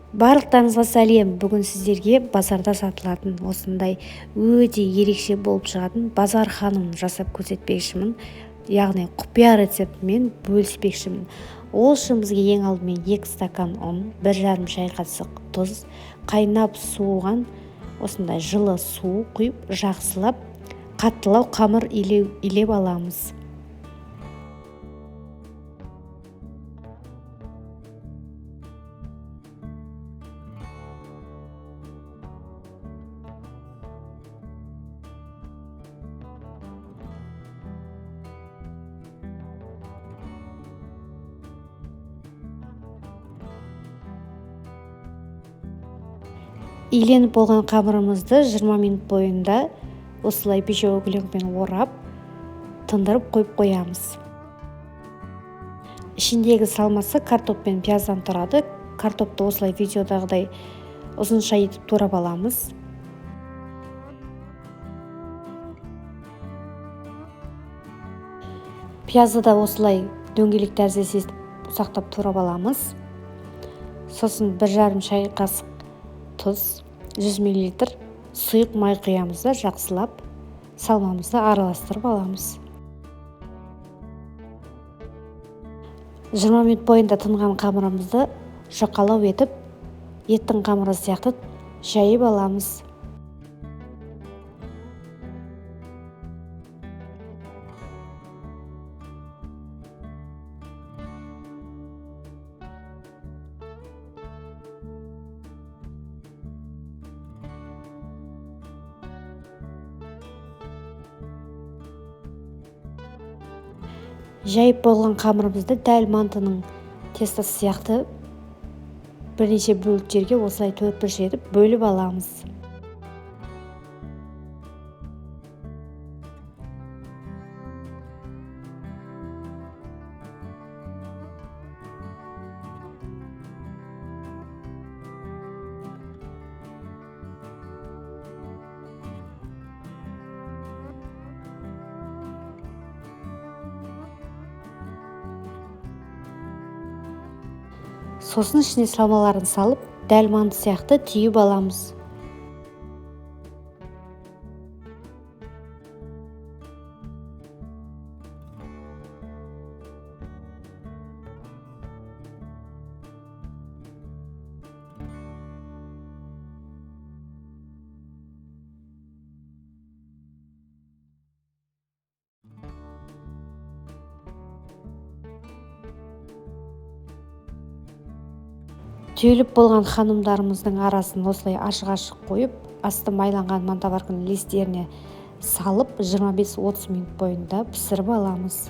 Барлықтарыңызға сәлем. Бүгін сіздерге базарда сатылатын осындай өте ерекше болып шығатын базар ханымын жасап көрсетпекшімін. Яғни құпия рецептімен бөліспекшімін. Ол үшін бізге ең алдымен 2 стакан ұн, 1,5 шай қасық тұз, қайнап суыған осындай жылы су құйып, жақсылап қаттылау қамыр илеп аламыз. Иленіп болған қамырымызды 20 минут бойында осылай пищевой пленкамен орап, тындырып қойып қоямыз. Ішіндегі салмасы картоп пен пияздан тұрады. Картопты осылай видеодағыдай ұзынша етіп турап аламыз. Пиязды да осылай дөңгелек тәріздес етіп ұсақтап турап аламыз. Сосын 1,5 шай қасық тұз, 100 мл сұйық май құямыз да жақсылап салмамызды араластырып аламыз. 20 минут бойында тынған қамырымызды жұқалау етіп, еттің қамыры сияқты жайып аламыз. Жайып болған қамырымызды дәл мантының тестасы сияқты бірнеше бөліктерге осылай төрт-бұрыш етіп бөліп аламыз. Сосын ішіне салмаларын салып, дәл манты сияқты түйіп аламыз. Түйіліп болған ханымдарымыздың арасын осылай ашық-ашық қойып, асты майланған мантаварканың листеріне салып 25-30 минут бойында пісіріп аламыз.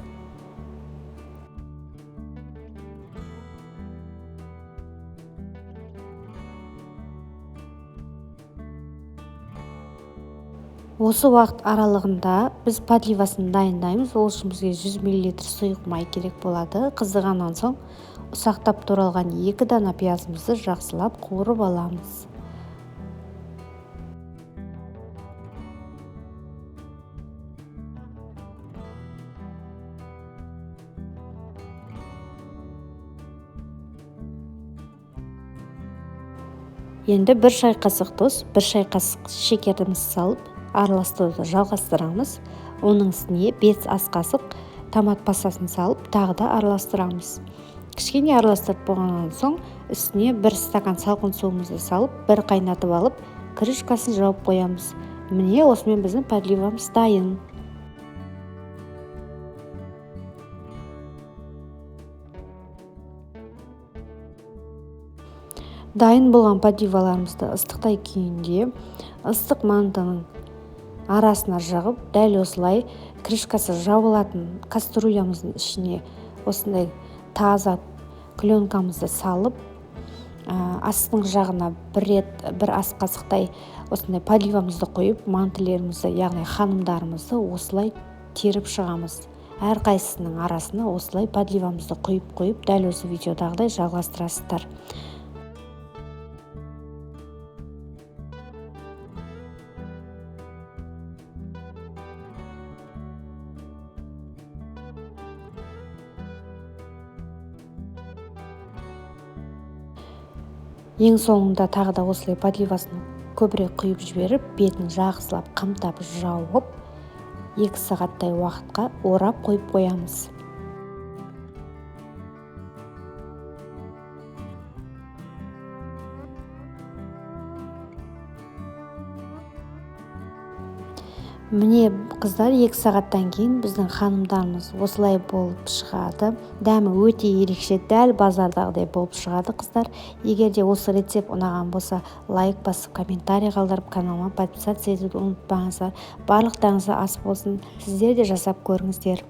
Осы уақыт аралығында біз подливасын дайындаймыз. Ол үшін бізге 100 мл сұйық май керек болады. Қыздығаннан соң ұсақтап туралған 2 дана пиязымызды жақсылап қуырып аламыз. Енді 1 шай қасық тұз, 1 шай қасық шекерімізді салып, араластыруды жалғастырамыз. Оның үстіне 5 ас қасық томат пастасын салып, тағы да араластырамыз. Кішкене араластырып болғаннан соң, үстіне 1 стакан салқын суымызды салып, бір қайнатып алып, крышкасын жауып қоямыз. Міне осымен біздің подливамыз дайын. Дайын болған подливаларымызды ыстықтай күйінде ыстық мантының арасына жағып, дәл осылай крышкасы жабылатын кастрюлямыздың ішіне осындай таза пленкамызды салып, астың жағына бір ас қасықтай осындай подливамызды қойып, мантылерімізді, яғни ханымдарымызды осылай теріп шығамыз. Әр қайсысының арасына осылай подливамызды қойып, дәл осы видеодағыдай жалғастырасыздар. Ең соңында тағы да осылай подливасын көбірек құйып жіберіп, бетін жақсылап қымтап жауып 2 сағаттай уақытқа орап қойып қоямыз. Міне қыздар, 2 сағаттан кейін біздің ханымдарымыз осылай болып шығады. Дәмі өте ерекше, дәл базардағыдай болып шығады қыздар. Егер де осы рецепт ұнаған болса, лайк басып, комментарий қалдырып, каналыма подписаться етуді ұмытпаңыздар. Барлықтарыңызға ас болсын. Сіздер де жасап көріңіздер.